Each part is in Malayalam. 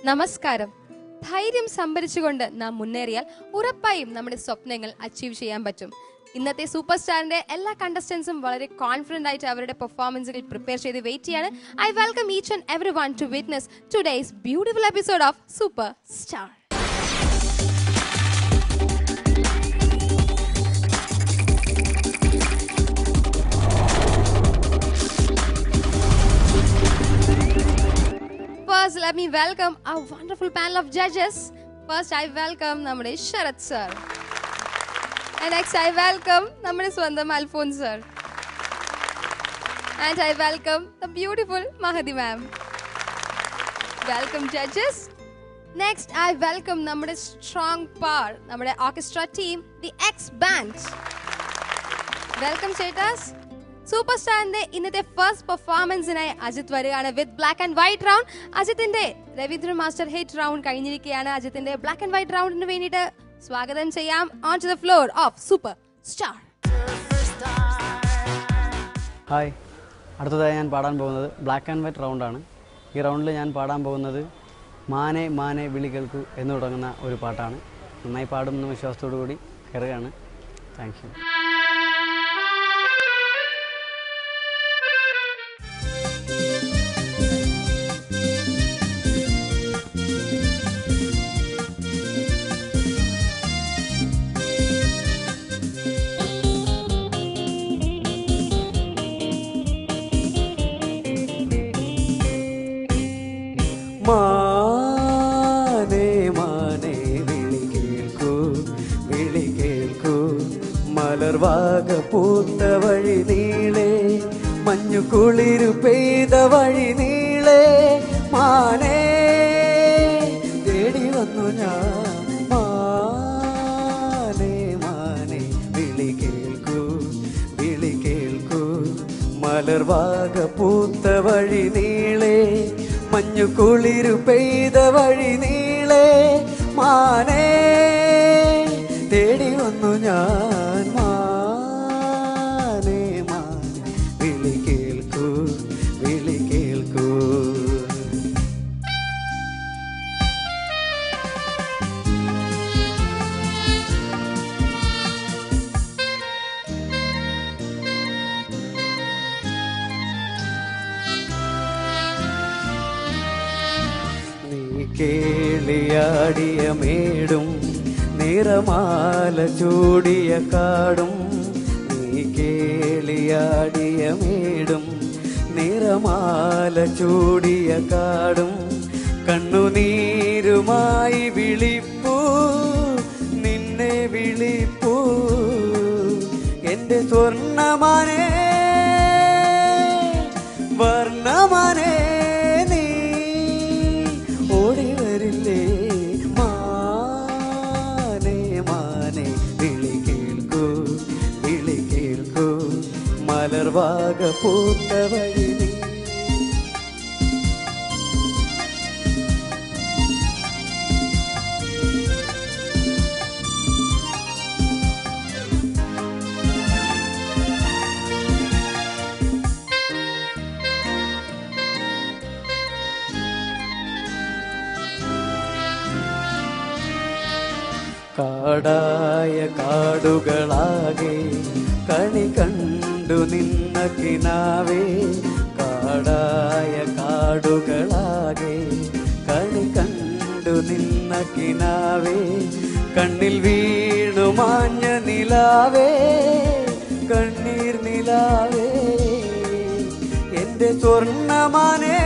നമസ്കാരം. ധൈര്യം സംഭരിച്ചുകൊണ്ട് നാം മുന്നേറിയാൽ ഉറപ്പായും നമ്മുടെ സ്വപ്നങ്ങൾ അച്ചീവ് ചെയ്യാൻ പറ്റും. ഇന്നത്തെ സൂപ്പർ സ്റ്റാറിന്റെ എല്ലാ കണ്ടസ്റ്റൻസും വളരെ കോൺഫിഡന്റ് ആയിട്ട് അവരുടെ പെർഫോമൻസുകൾ പ്രിപ്പയർ ചെയ്ത് വെയിറ്റ് ചെയ്യാണ്. I welcome each and every one two witness today's beautiful episode of super star. First, let me welcome our wonderful panel of judges. First, I welcome നമ്മുടെ Sarath sir. And next, I welcome നമ്മുടെ സ്വന്തം Alphons sir. And I welcome the beautiful Mahadi ma'am. Welcome judges. Next, I welcome നമ്മുടെ strong power, നമ്മുടെ orchestra team, the X band. Welcome ചേട്ടാസ്. സൂപ്പർ സ്റ്റാറിന്റെ ഇന്നത്തെ ഫസ്റ്റ് പെർഫോമൻസിനായി അജിത് വരികയാണ് with black and white round. അജിത്തിന്റെ രവീന്ദ്ര മാസ്റ്റർ ഹിറ്റ് റൗണ്ട് കഴിഞ്ഞിരിക്കുകയാണ്. അജിത്തിന്റെ ബ്ലാക്ക് ആൻഡ് വൈറ്റ് റൗണ്ടിന് വേണ്ടിയിട്ട് സ്വാഗതം ചെയ്യാം on to the floor of super star. Hi, അടുത്തതായി ഞാൻ പാടാൻ പോകുന്നത് ബ്ലാക്ക് ആൻഡ് വൈറ്റ് റൗണ്ടാണ്. ഈ റൗണ്ടിൽ ഞാൻ പാടാൻ പോകുന്നത് മാനെ മാനെ വിളി കേൾക്കൂ എന്ന് തുടങ്ങുന്ന ഒരു പാട്ടാണ്. നന്നായി പാടുമെന്ന വിശ്വാസത്തോടു കൂടി കയറുകയാണ്. Thank you. മാനേ മാനേ വിളി കേൾക്കൂ വിളി കേൾക്കൂ, മലർവാക പൂത്ത വഴി നീളേ, മഞ്ഞു കുളിരു പെയ്ത വഴി നീളേ, മാനേ തേടി വന്നു ഞാൻ. മാനേ മാനേ വിളി കേൾക്കൂ വിളി കേൾക്കൂ, മലർവാക പൂത്ത വഴി നീളേ, മഞ്ഞു കുളിരു പെയ്ത വഴി നീളേ, മാനേ തേടി വന്നു ഞാൻ. മാനേ മാനേ വിളി കേൾക്കൂ വിളി കേൾക്കൂ. കേളിയാടിയ മേടും നിറമാല ചൂടിയ കാടും, നീ കേളിയാടിയ മേടും നിറമാല ചൂടിയ കാടും, കണ്ണുനീരുമായി വിളിപ്പൂ നിന്നെ വിളിപ്പൂ, എൻ്റെ സ്വർണ്ണമാനേ വർണ്ണമാനേ ഓടി വരില്ലേ. മാനേ മാനേ വിളി കേൾക്കൂ വിളി കേൾക്കൂ, മലർവാക പൂത്ത വഴി നീ. കാടായ കാടുകളാകെ കണി കണ്ടു നിന്ന കിനാവേ, കാടായ കാടുകളാകെ കണി കണ്ടു നിന്ന കിനാവേ, കണ്ണിൽ വീണു മാഞ്ഞ നിലാവേ കണ്ണീർ നിലാവേ, എൻ്റെ സ്വർണ്ണമാനേ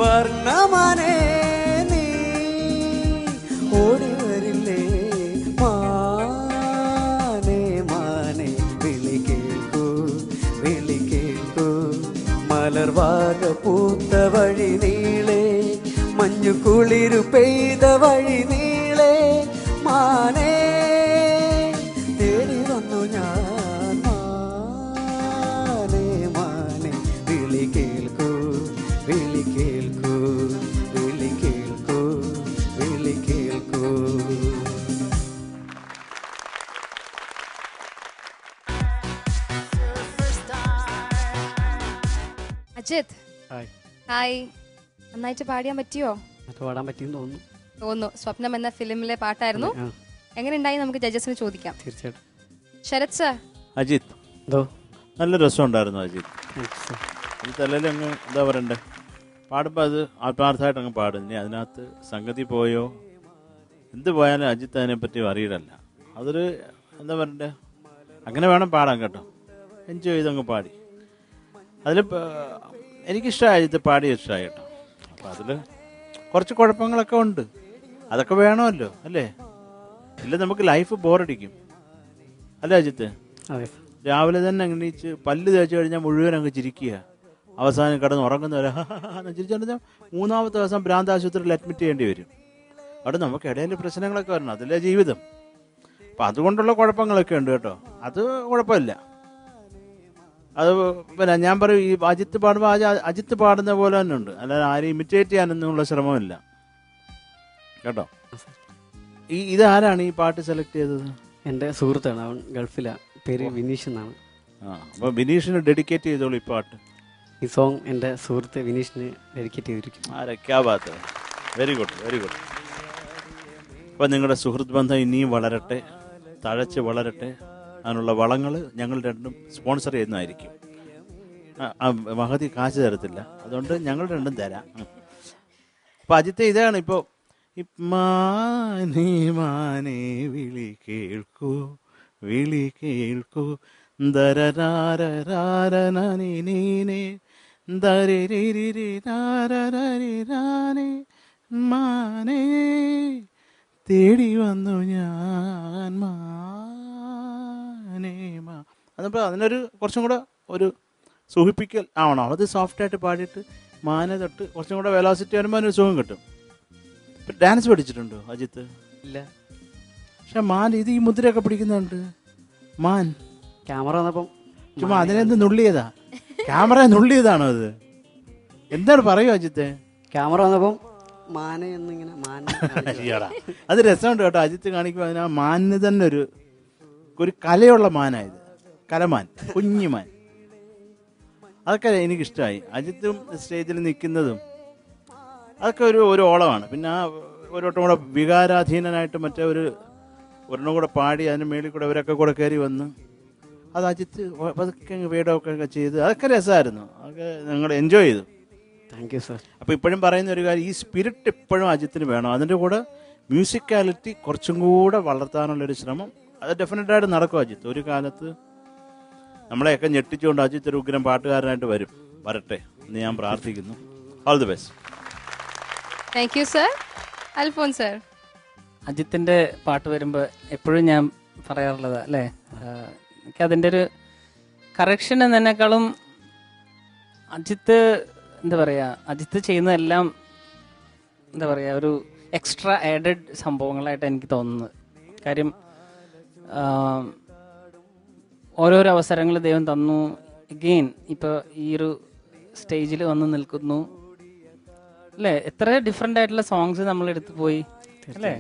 വർണ്ണമാനേ ഓടി വരില്ലേ. മാനേ മാനേ വിളി കേൾക്കൂ വിളി കേൾക്കൂ, മലർവാക പൂത്ത വഴി നീളേ, മഞ്ഞു കുളിരു പെയ്ത വഴി നീളേ, മാനേ തേടി വന്നു ഞാൻ. മാനേ മാനേ വിളി കേൾക്കൂ വിളി കേൾക്കൂ വിളി കേൾക്കൂ വിളി കേൾക്കൂ. അജിത്, ഹായ്. ഹായ്. നന്നായിട്ട് പാടിയാൻ പറ്റിയോ? മറ്റു പാടാൻ പറ്റിയെന്ന് തോന്നുന്നു. തോന്നുന്നു. സ്വപ്നം എന്ന ഫിലിമിലെ പാട്ടായിരുന്നു. എങ്ങനെ ഉണ്ടായി നമുക്ക് ജഡ്ജസിന് ചോദിക്കാം. തീർച്ചയായിട്ടും. ശരത് സർ. അജിത്ത് എന്തോ നല്ല രസമുണ്ടായിരുന്നു അജിത്ത്. അജിത്ത് അല്ലെങ്കിൽ അങ്ങ് എന്താ പറയണ്ടേ, പാടുമ്പോൾ അത് ആത്മാർത്ഥമായിട്ട് അങ്ങ് പാടും. ഇനി അതിനകത്ത് സംഗതി പോയോ എന്ത് പോയാലും അജിത്ത് അതിനെപ്പറ്റി അറിയില്ല. അതൊരു എന്താ പറയണ്ടേ, അങ്ങനെ വേണം പാടാൻ കേട്ടോ. എൻജോയ് ചെയ്തങ്ങ് പാടി. അതിൽ എനിക്കിഷ്ടമായി, അജിത്ത് പാടി ഇഷ്ടമായി കേട്ടോ. അപ്പം അതിൽ കുറച്ച് കുഴപ്പങ്ങളൊക്കെ ഉണ്ട്, അതൊക്കെ വേണമല്ലോ അല്ലേ? ഇല്ല നമുക്ക് ലൈഫ് ബോറടിക്കും അല്ലേ അജിത്ത്? അതെ. രാവിലെ തന്നെ എണീച്ച് പല്ല് തേച്ച് കഴിഞ്ഞാൽ മുഴുവൻ അങ്ങ് ചിരിക്കുക, അവസാനം കിടന്ന് ഉറങ്ങുന്നവരെ ചിരിച്ചാൽ മൂന്നാമത്തെ ദിവസം ഭ്രാന്താശുപത്രിയിൽ അഡ്മിറ്റ് ചെയ്യേണ്ടി വരും. അവിടെ നമുക്ക് ഇടയിൽ പ്രശ്നങ്ങളൊക്കെ വരണം, അതല്ലേ ജീവിതം. അപ്പം അതുകൊണ്ടുള്ള കുഴപ്പങ്ങളൊക്കെ ഉണ്ട് കേട്ടോ. അത് കുഴപ്പമില്ല. അത് പിന്നെ ഞാൻ പറയും, ഈ അജിത്ത് പാടുമ്പോൾ അജിത്ത് പാടുന്ന പോലെ തന്നെ ഉണ്ട്, അല്ലാതെ ആരെയും ഇമിറ്റേറ്റ് ചെയ്യാനൊന്നുമുള്ള ശ്രമമില്ല കേട്ടോ. ഇതാരാണ് ഈ പാട്ട് സെലക്ട് ചെയ്തത്? എൻ്റെ സുഹൃത്താണ്, അവൻ ഗൾഫിലാണ്, പേര് വിനീഷ് എന്നാണ്. അപ്പോൾ വിനീഷിന് ഡെഡിക്കേറ്റ് ചെയ്തോളൂ ഈ പാട്ട്. ഈ സോങ് എൻ്റെ സുഹൃത്ത് വിനീഷിന് ഡെഡിക്കേറ്റ് ചെയ്തിരിക്കും. ക്യാ ബാത്ത്, വെരി ഗുഡ് വെരി ഗുഡ്. അപ്പോൾ നിങ്ങളുടെ സുഹൃത്ത് ബന്ധം ഇനിയും വളരട്ടെ, തഴച്ച് വളരട്ടെ. അതിനുള്ള വളങ്ങൾ ഞങ്ങൾ രണ്ടും സ്പോൺസർ ചെയ്യുന്നതായിരിക്കും. മഹതി കാശ് തരത്തില്ല, അതുകൊണ്ട് ഞങ്ങൾ രണ്ടും തരാം. അപ്പോൾ അജിത്തെ ഇതാണ് ഇപ്പോൾ മാനേ മാനേ വിളി കേൾക്കൂ വിളി കേൾക്കൂ ദരരാരരാരനീനേ ദരരിരിരാരരിരാനേ മാനേ തേടി വന്നു ഞാൻ മാനേ മാ. അതപ്പോൾ അതിനൊരു കുറച്ചും കൂടെ ഒരു സൂഹിപ്പിക്കൽ ആവണം. അത് സോഫ്റ്റായിട്ട് പാടിയിട്ട് മാനെ തൊട്ട് കുറച്ചും കൂടെ വെലോസിറ്റി വരുമ്പോൾ അതിനൊരു സുഖം കിട്ടും. ഡാൻസ് പഠിച്ചിട്ടുണ്ടോ അജിത്ത്? ഇല്ല. പക്ഷെ മാൻ ഇത് ഈ മുദ്രയൊക്കെ പിടിക്കുന്നുണ്ട്. മാൻ ക്യാമറ വന്നപ്പം ചുമ്മാ അതിനെന്ത് നുള്ളിയതാ? ക്യാമറ നുള്ളിയതാണോ അത്? എന്താണ് പറയൂ അജിത്തെ? ക്യാമറ വന്നപ്പം മാന എന്നിങ്ങനെ മാന അത് രസമുണ്ട് കേട്ടോ. അജിത്ത് കാണിക്കുമ്പോൾ അതിന് ആ മാനിന് തന്നെ ഒരു കലയുള്ള മാനായത്, കലമാൻ, കുഞ്ഞുമാൻ. അതൊക്കെ എനിക്കിഷ്ടമായി. അജിത്തും സ്റ്റേജിൽ നിൽക്കുന്നതും അതൊക്കെ ഒരു ഓളമാണ്. പിന്നെ ആ ഒരോട്ടം കൂടെ വികാരാധീനനായിട്ട് മറ്റേ ഒരെണ്ണം കൂടെ പാടി അതിന് മേളിൽ കൂടെ അവരൊക്കെ കൂടെ കയറി വന്ന് അത് അജിത്ത് അതൊക്കെ വീടൊക്കെ ചെയ്ത് അതൊക്കെ രസമായിരുന്നു. അതൊക്കെ ഞങ്ങൾ എൻജോയ് ചെയ്തു. Thank you sir. അപ്പോൾ ഇപ്പോഴും പറയുന്ന ഒരു കാര്യം, ഈ സ്പിരിറ്റ് എപ്പോഴും അജിത്തിന് വേണം. അതിൻ്റെ കൂടെ മ്യൂസിക്കാലിറ്റി കുറച്ചും കൂടെ വളർത്താനുള്ളൊരു ശ്രമം അത് ഡെഫിനറ്റായിട്ട് നടക്കും അജിത്ത്. ഒരു കാലത്ത് നമ്മളെയൊക്കെ ഞെട്ടിച്ചുകൊണ്ട് അജിത്ത് ഒരു ഉഗ്രം പാട്ടുകാരനായിട്ട് വരട്ടെ എന്ന് ഞാൻ പ്രാർത്ഥിക്കുന്നു. All the best. Thank you sir. Alphons sir. അജിത്തിൻ്റെ പാട്ട് വരുമ്പോൾ എപ്പോഴും ഞാൻ പറയാറുള്ളത് അല്ലേ, എനിക്ക് അതിൻ്റെ ഒരു കറക്ഷൻ എന്നതിനേക്കാളും അജിത്ത് എന്താ പറയുക, അജിത്ത് ചെയ്യുന്നതെല്ലാം എന്താ പറയുക ഒരു എക്സ്ട്രാ ആഡഡ് സംഭവങ്ങളായിട്ട് എനിക്ക് തോന്നുന്നത്. കാര്യം ഓരോരോ അവസരങ്ങൾ ദൈവം തന്നു. അഗെയിൻ ഇപ്പോൾ ഈ ഒരു സ്റ്റേജിൽ വന്ന് നിൽക്കുന്നു അല്ലേ. എത്ര ഡിഫറെൻ്റ് ആയിട്ടുള്ള സോങ്സ് നമ്മൾ എടുത്തു പോയി അല്ലേ.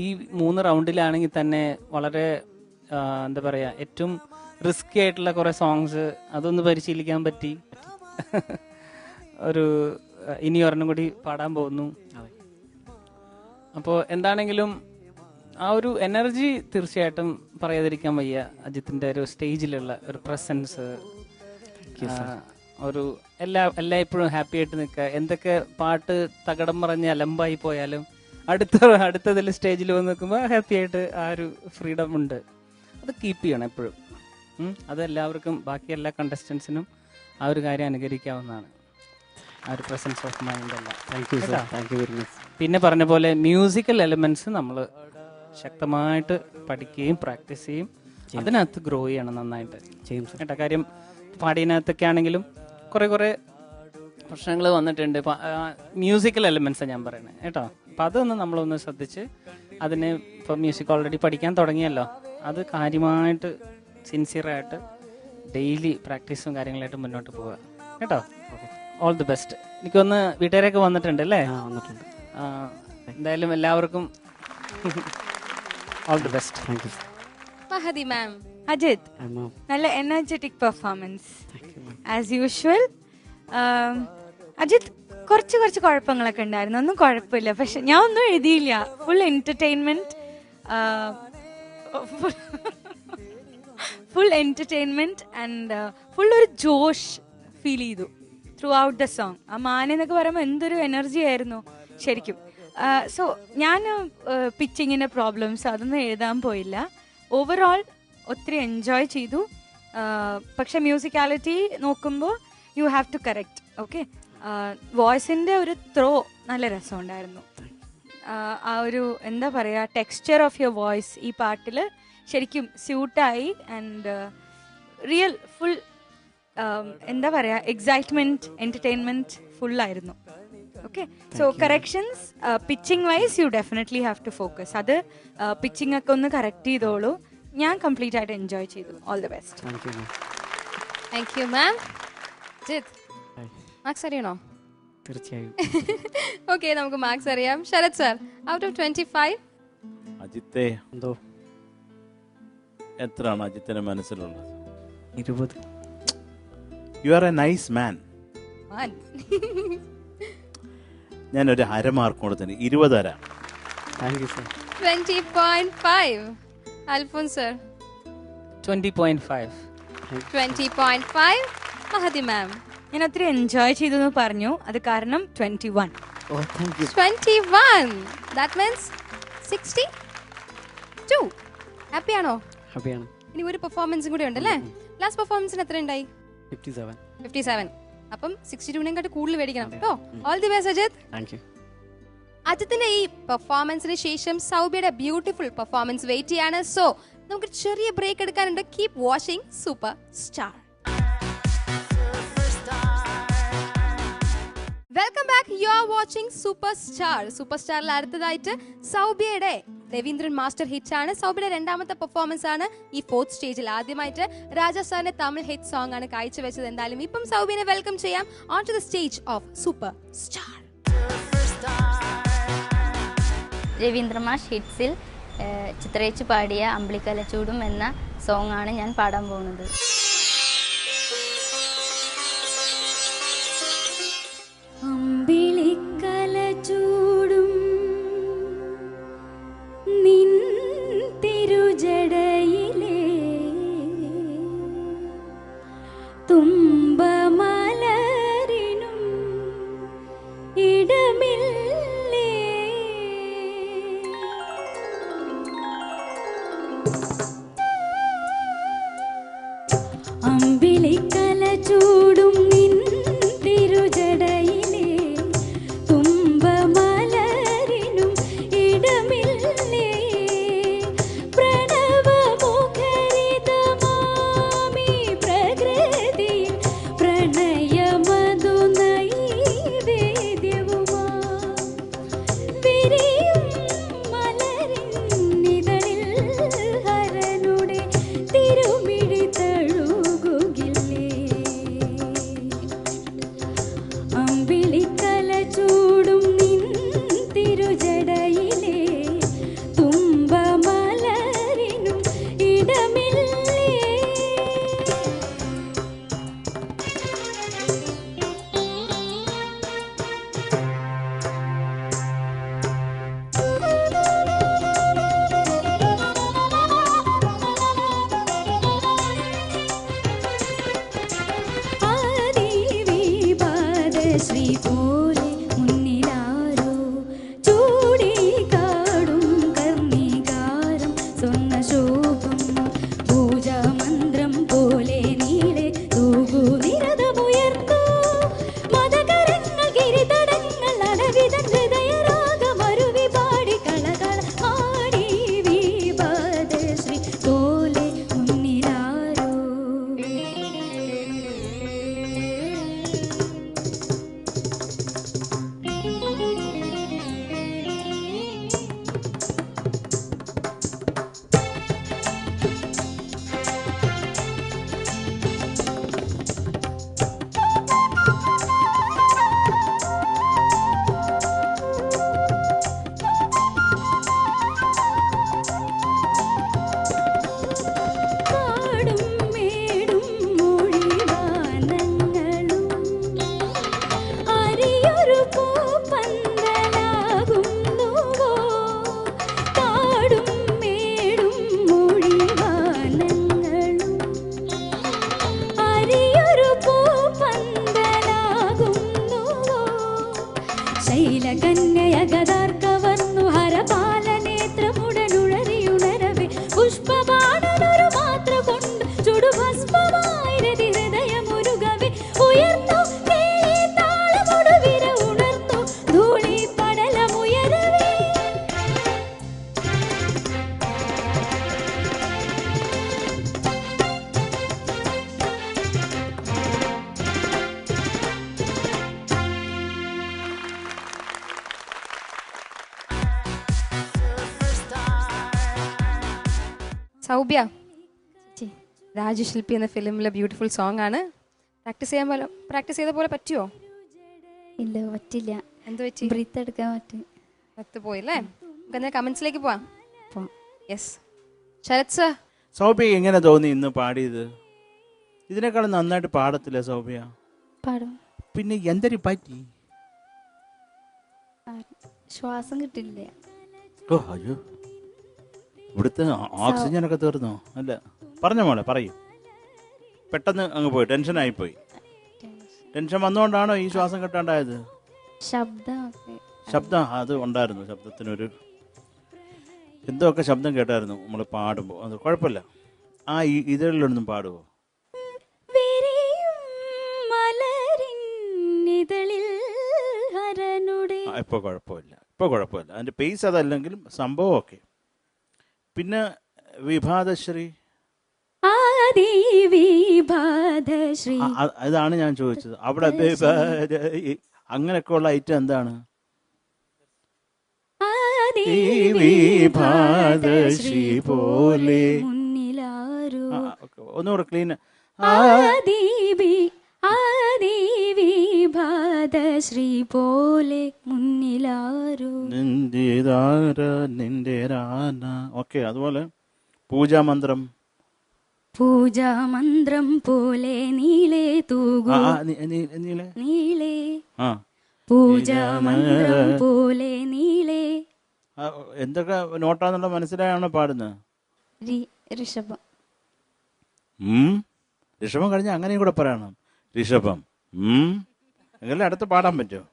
ഈ 3 റൗണ്ടിലാണെങ്കിൽ തന്നെ വളരെ എന്താ പറയുക ഏറ്റവും റിസ്കി ആയിട്ടുള്ള കുറേ സോങ്സ് അതൊന്ന് പരിശീലിക്കാൻ പറ്റി. ഇനി ഒരെണ്ണം കൂടി പാടാൻ പോകുന്നു. അപ്പോൾ എന്താണെങ്കിലും ആ ഒരു എനർജി തീർച്ചയായിട്ടും പറയാതിരിക്കാൻ വയ്യ. അജിത്തിൻ്റെ ഒരു സ്റ്റേജിലുള്ള ഒരു പ്രസൻസ്, എല്ലായ്പ്പോഴും ഹാപ്പി ആയിട്ട് നിൽക്കുക. എന്തൊക്കെ പാട്ട് തകടം മറിഞ്ഞ് അലമ്പായി പോയാലും അടുത്തതിൽ സ്റ്റേജിൽ വന്ന് നിൽക്കുമ്പോൾ ഹാപ്പി ആയിട്ട് ആ ഒരു ഫ്രീഡം ഉണ്ട്. അത് കീപ്പ് ചെയ്യണം എപ്പോഴും. അത് എല്ലാവർക്കും, ബാക്കി എല്ലാ കണ്ടസ്റ്റൻസിനും ആ ഒരു കാര്യം അനുകരിക്കാവുന്നതാണ്, ആ ഒരു പ്രസൻസ് ഓഫ് മൈൻഡ് എല്ലാം. Thank you sir. Thank you very much. പിന്നെ പറഞ്ഞ പോലെ മ്യൂസിക്കൽ എലിമെന്റ്സ് നമ്മൾ ശക്തമായിട്ട് പഠിക്കുകയും പ്രാക്ടീസ് ചെയ്യും. അതിനകത്ത് ഗ്രോ ചെയ്യണം നന്നായിട്ട് ചെയ്യും കേട്ടോ. കാര്യം പാടിയതിനകത്തൊക്കെ ആണെങ്കിലും കുറേ പ്രശ്നങ്ങൾ വന്നിട്ടുണ്ട്. മ്യൂസിക്കൽ എലിമെന്റ്സാണ് ഞാൻ പറയുന്നത് കേട്ടോ. അപ്പം അതൊന്ന് നമ്മളൊന്ന് ശ്രദ്ധിച്ച് അതിന് ഇപ്പോൾ മ്യൂസിക് ഓൾറെഡി പഠിക്കാൻ തുടങ്ങിയല്ലോ, അത് കാര്യമായിട്ട് സിൻസിയറായിട്ട് ഡെയിലി പ്രാക്ടീസും കാര്യങ്ങളായിട്ട് മുന്നോട്ട് പോവുക കേട്ടോ. All the best. എനിക്കൊന്ന് വീട്ടുകാരൊക്കെ വന്നിട്ടുണ്ട് അല്ലേ? വന്നിട്ടുണ്ട്. എന്തായാലും എല്ലാവർക്കും all the best. Thank you. Mahathi ma'am. Ajith, നല്ല energetic performance as usual. Ajith കുറച്ച് കുഴപ്പങ്ങളൊക്കെ ഉണ്ടായിരുന്നു, ഒന്നും കുഴപ്പമില്ല. പക്ഷെ ഞാൻ ഒന്നും എഴുതിയില്ല. ഫുൾ എന്റർടൈൻമെന്റ്, ആൻഡ് ഫുൾ ഒരു ജോഷ് ഫീൽ ചെയ്തു ത്രൂ ഔട്ട് ദ സോങ്. ആ മാന എന്നൊക്കെ പറയുമ്പോൾ എന്തൊരു എനർജി ആയിരുന്നു ശരിക്കും. സോ ഞാൻ പിച്ചിങ്ങിൻ്റെ പ്രോബ്ലംസ് അതൊന്നും എഴുതാൻ പോയില്ല. ഓവറോൾ ഒത്തിരി എൻജോയ് ചെയ്തു. പക്ഷെ മ്യൂസിക്കാലിറ്റി നോക്കുമ്പോൾ you have to correct. Okay, വോയിസിൻ്റെ ഒരു ത്രോ നല്ല രസമുണ്ടായിരുന്നു. ആ ഒരു എന്താ പറയുക, ടെക്സ്ചർ ഓഫ് യുവർ വോയിസ് ഈ പാട്ടിൽ ശരിക്കും സ്യൂട്ടായി. ആൻഡ് റിയൽ ഫുൾ എന്താ പറയുക, എക്സൈറ്റ്മെൻറ്റ്, എൻ്റർടൈൻമെൻറ്റ് ഫുള്ളായിരുന്നു. Okay, so corrections pitching wise you definitely have to focus. അത് പിച്ചിങ് ഒക്കെ ഒന്ന് കറക്റ്റ് ചെയ്തോളൂ. ഞാൻ കംപ്ലീറ്റ് ആയിട്ട് എൻജോയ് ചെയ്തു. All the best. Thank you ma'am. Jith, marks അറിയണോ? തീർച്ചയായും. ഓക്കെ, നമുക്ക് മാർക്സ് അറിയാം. ശരത് സർ, ഔട്ട് ഓഫ് 25 അജിത്തെ എന്തോ എത്രയാണ് അജിത്തിന്റെ മനസ്സിലുള്ളത്? 20. You are a nice man. ഞാനൊരു അരമാർക്ക് കൊടുത്തതിന് 20 തരാം. Thank you sir. 20.5. Alphons sir 20.5. 20.5. മഹതി മാം ഞാൻ ഒത്തിരി എൻജോയ് ചെയ്തു എന്ന് പറഞ്ഞു, അത് കാരണം 21. ഓ താങ്ക് യു. 21. That means 62. ഹാപ്പിയാണോ? ഹാപ്പിയാണ്. ഇനി ഒരു പെർഫോമൻസും കൂടി ഉണ്ടല്ലേ? ലാസ്റ്റ് പെർഫോമൻസിന് എത്ര ഉണ്ടായി? 57. 57. അപ്പം 62 കൂടുതൽ മേടിക്കണം കേട്ടോ. All the best Ajith. Thank you. അജിത്തിന്റെ ഈ പെർഫോമൻസിന് ശേഷം സൗബിയുടെ ബ്യൂട്ടിഫുൾ പെർഫോമൻസ് വെയിറ്റ് ചെയ്യാണ്. സോ നമുക്ക് ചെറിയ ബ്രേക്ക് എടുക്കാനുണ്ട്. Keep watching super star. Welcome back. You are watching super star. Super സ്റ്റാറിൽ അടുത്തതായിട്ട് സൗബിയുടെ രവീന്ദ്രൻ മാസ്റ്റർ ഹിറ്റ് ആണ്. സൗബിയുടെ രണ്ടാമത്തെ പെർഫോമൻസ് ആണ് ഈ 4th സ്റ്റേജിൽ. ആദ്യമായിട്ട് രാജസ്ഥാന്റെ തമിഴ് ഹിറ്റ് സോങ് ആണ് കാഴ്ചവെച്ചത്. എന്തായാലും ഇപ്പം സൗബിനെ വെൽക്കം ചെയ്യാം on to the stage of super star. രവീന്ദ്രമാഷ് ഹിറ്റ്സിൽ ചിത്രേച്ച് പാടിയ അമ്പിളിക്കലച്ചൂടും എന്ന സോങ് ആണ് ഞാൻ പാടാൻ പോകുന്നത്. അമ്പിളിക്കലച്ചൂടും നിൻ തിരുജടയിലെ തുമ്പമലരിനും ഇടമില്ലേ, അമ്പിളിക്കലച്ചൂടും നിൻ തിരുജടയിലെ തുമ്പമലരിനും ഇടമില്ലേ, പ്രണവമുഖരിതമാമി പ്രകൃതിയിൽ പ്രണയമതു നൈവേദ്യവുമായി ശൈലകന്യകതാർക്കവർന്നു ഹരപാലനേത്രമുടനുഴറിയുണരവേ പുഷ്പബാണനൊരു മാത്ര കൊണ്ട് ചുടുഭസ്മമായി രതി ഹൃദയമുരുകവേ ഉയർന്നു കേളി താളമൊടുവിര ഉണർന്നു ധൂളി പടലമുയരവേ. സൗബ്യ, രാജശില്പി എന്ന ഫിലിമിലെ ബ്യൂട്ടിഫുൾ സോങ് ആണ്. പ്രാക്ടീസ് ചെയ്ത പോലെ പറ്റുമോ? ഇല്ല, പറ്റില്ല. എന്ത് പറ്റി? ബ്രീത്ത് എടുക്കാൻ പറ്റും. പത്ത് പോയില്ലേ? നമുക്ക് കമന്റ്സിലേക്ക് പോവാം. Yes, Sarath sir. സൗഭ്യ എങ്ങനെ തോന്നി ഇന്ന് പാടിയത്? ഇതിനേക്കാളും നന്നായിട്ട് പാടത്തില്ല സൗഭ്യ? പാടും. പിന്നെ എന്തൊരു പറ്റി? ശ്വാസം കിട്ടില്ല. ഓ അയ്യോ, ഇവിടുത്തെ ഓക്സിജനൊക്കെ തീർന്നോ? അല്ല, പറഞ്ഞ മോളെ പറയൂ. പെട്ടെന്ന് അങ്ങ് പോയി, ടെൻഷനായിപ്പോയി. ടെൻഷൻ വന്നുകൊണ്ടാണോ ഈ ശ്വാസം കിട്ടാണ്ടായത്? ശബ്ദം അത് ഉണ്ടായിരുന്നു. ശബ്ദത്തിനൊരു എന്തൊക്കെ ശബ്ദം കേട്ടായിരുന്നു നമ്മൾ പാടുമ്പോൾ. അത് കുഴപ്പമില്ല. ആ ഇതിലൊന്നും പാടുമോ? ഇപ്പോൾ കുഴപ്പമില്ല, ഇപ്പോൾ കുഴപ്പമില്ല. അതിൻ്റെ പേസ് അതല്ലെങ്കിലും സംഭവം ഓക്കെ. പിന്നെ വിഭാതശ്രീ, അതാണ് ഞാൻ ചോദിച്ചത്. അവിടെ അങ്ങനെയൊക്കെ ഉള്ള ഐറ്റം എന്താണ്? വിഭാതശ്രീ പോലെ ഒന്നുകൂടെ ക്ലീൻ. ശ്രീ പോലെ മുന്നിലാരോ നിന്റെ രാന. ഓക്കെ, അതുപോലെ പൂജാമന്ത്രം. പൂജാമന്ത്രം പോലെ നീളേ തൂകൂ നീളേ പൂജാമന്ത്രം പോലെ നീളേ. എന്തൊക്കെ നോട്ടാന്നുള്ള മനസ്സിലായാണോ പാടുന്നത്? ഋഷഭം. ഋഷഭം കഴിഞ്ഞാൽ അങ്ങനെയും കൂടെ പറയണം. ഋഷഭം എങ്ങനെ അടുത്ത് പാടാൻ പറ്റുമോ?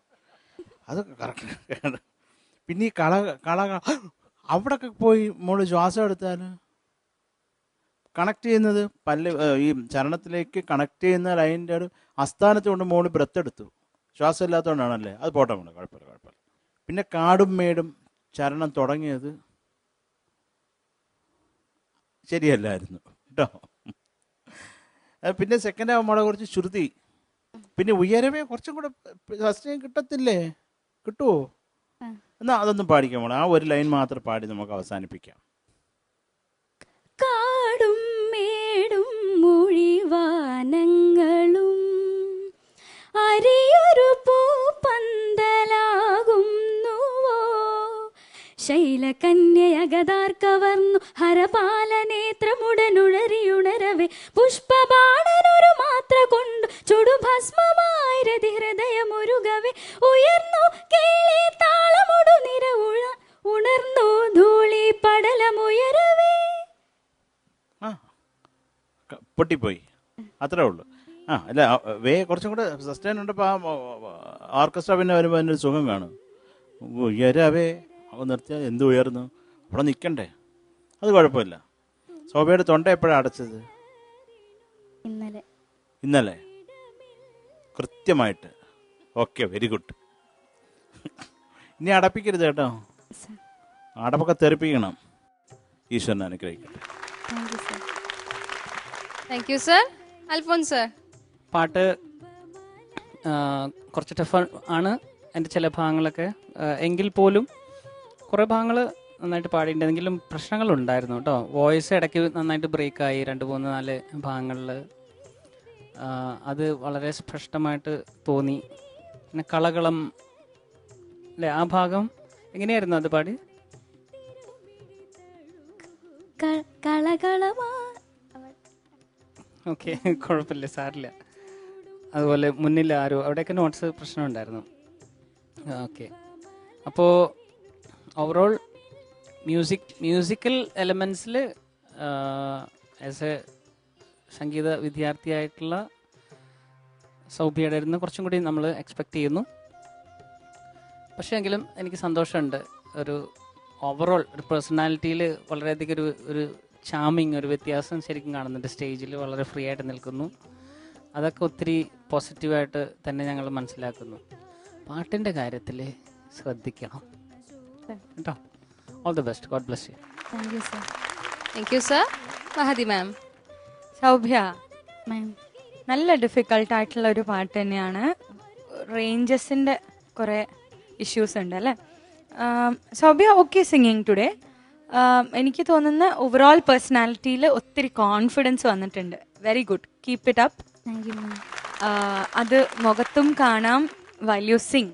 അതൊക്കെ കറക്റ്റ്. പിന്നെ ഈ കള അവിടൊക്കെ പോയി മോള് ശ്വാസം എടുത്താൽ കണക്ട് ചെയ്യുന്നത് ഈ ചരണത്തിലേക്ക് കണക്ട് ചെയ്യുന്ന ലൈനിൻ്റെ ഒരു അസ്ഥാനത്ത് കൊണ്ട് മോള് ബ്രത്ത് എടുത്തു. ശ്വാസം ഇല്ലാത്തതുകൊണ്ടാണല്ലേ? അത് പോട്ടെ മോളെ, കുഴപ്പമില്ല. പിന്നെ കാടും മേടും ചരണം തുടങ്ങിയത് ശരിയല്ലായിരുന്നു കേട്ടോ. പിന്നെ സെക്കൻഡ് ഹാഫ് മോളെ കുറച്ച് ശ്രുതി, പിന്നെ ഉയരവേ കുറച്ചും കൂടെ സസ്റ്റൈൻ കിട്ടത്തില്ലേ? കിട്ടുമോ? എന്നാൽ അതൊന്നും പാടിക്കാം മോളെ. ആ ഒരു ലൈൻ മാത്രം പാടി നമുക്ക് അവസാനിപ്പിക്കാം. കാടും മേടും മൊഴിവാനങ്ങളും അരിയൊരു പൂപ്പന്തലാകുന്നുവോ ശൈലകന്യകതാർക്കവർന്നു ഹരപാലനേത്രമുടനുഴറിയുണരവേ പുഷ്പബാണനൊരു മാത്ര കൊണ്ട് ചുടുഭസ്മമായി രതി ഹൃദയമുരുകവേ ഉയർന്നു കേളി താളമൊടു നിര ഉണർന്നു ധൂളി പടലമുയരവേ. പൊട്ടിപ്പോയി, അത്രേ ഉള്ളൂ. അല്ല, കുറച്ചും കൂടെ സസ്റ്റൈൻ ഉണ്ടപ്പോൾ ആ ഓർക്കസ്ട്ര പിന്നെ വരുമ്പോൾ അതിൻ്റെ ഒരു സുഖം കാണും. ഉയരവേ അപ്പോൾ നിർത്തിയാൽ എന്ത് ഉയർന്നു, അവിടെ നിൽക്കണ്ടേ? അത് കുഴപ്പമില്ല. ശോഭയുടെ തൊണ്ട എപ്പോഴാണ് അടച്ചത്? ഇന്നലെ കൃത്യമായിട്ട്. Okay, very good. ഇനി അടപ്പിക്കരുത് കേട്ടോ, അടപ്പൊക്കെ തെറിപ്പിക്കണം. ഈശ്വരനെ അനുഗ്രഹിക്കട്ടെ. Thank you sir. Alphons sir. പാട്ട് കുറച്ച് ടഫ് ആണ് എൻ്റെ ചില ഭാഗങ്ങളൊക്കെ, എങ്കിൽ പോലും കുറേ ഭാഗങ്ങൾ നന്നായിട്ട് പാടിയിട്ടുണ്ടെങ്കിലും പ്രശ്നങ്ങളുണ്ടായിരുന്നു കേട്ടോ. വോയിസ് ഇടയ്ക്ക് നന്നായിട്ട് ബ്രേക്കായി 2-3-4 ഭാഗങ്ങളിൽ. അത് വളരെ സ്പഷ്ടമായിട്ട് തോന്നി. പിന്നെ കളകളം അല്ലേ, ആ ഭാഗം എങ്ങനെയായിരുന്നു അത് പാടി? ഓക്കെ, കുഴപ്പമില്ല, സാരില്ല. അതുപോലെ മുന്നിൽ ആരോ, അവിടെയൊക്കെ നോട്ട്സ് പ്രശ്നമുണ്ടായിരുന്നു. ഓക്കെ, അപ്പോൾ ഓവറോൾ മ്യൂസിക്കൽ എലമെൻസിൽ ആസ് എ സംഗീത വിദ്യാർത്ഥിയായിട്ടുള്ള സൗഭ്യയുടെ ഇരുന്ന് കുറച്ചും കൂടി നമ്മൾ എക്സ്പെക്റ്റ് ചെയ്യുന്നു. പക്ഷേ എങ്കിലും എനിക്ക് സന്തോഷമുണ്ട്. ഒരു ഓവറോൾ ഒരു പേഴ്സണാലിറ്റിയിൽ വളരെയധികം ഒരു ചാമിങ്, ഒരു വ്യത്യാസം ശരിക്കും കാണുന്നുണ്ട്. സ്റ്റേജിൽ വളരെ ഫ്രീ ആയിട്ട് നിൽക്കുന്നു. അതൊക്കെ ഒത്തിരി പോസിറ്റീവായിട്ട് തന്നെ ഞങ്ങൾ മനസ്സിലാക്കുന്നു. പാട്ടിൻ്റെ കാര്യത്തിൽ ശ്രദ്ധിക്കണം കേട്ടോ. All the best. God bless you. Thank you sir. Thank you sir. Mahathi ma'am. സൗഭ്യ, മാം, നല്ല ഡിഫിക്കൾട്ടായിട്ടുള്ള ഒരു പാട്ട് തന്നെയാണ്. റേഞ്ചസിൻ്റെ കുറേ ഇഷ്യൂസ് ഉണ്ട് അല്ലേ? സൗഭ്യ ഓക്കെ സിംഗിങ് ടുഡേ. എനിക്ക് തോന്നുന്ന ഓവറോൾ പേഴ്സണാലിറ്റിയിൽ ഒത്തിരി കോൺഫിഡൻസ് വന്നിട്ടുണ്ട്. Very good, keep it up. Thank you മാം. അത് മുഖത്തും കാണാം. വാല്യൂ സിംഗ്.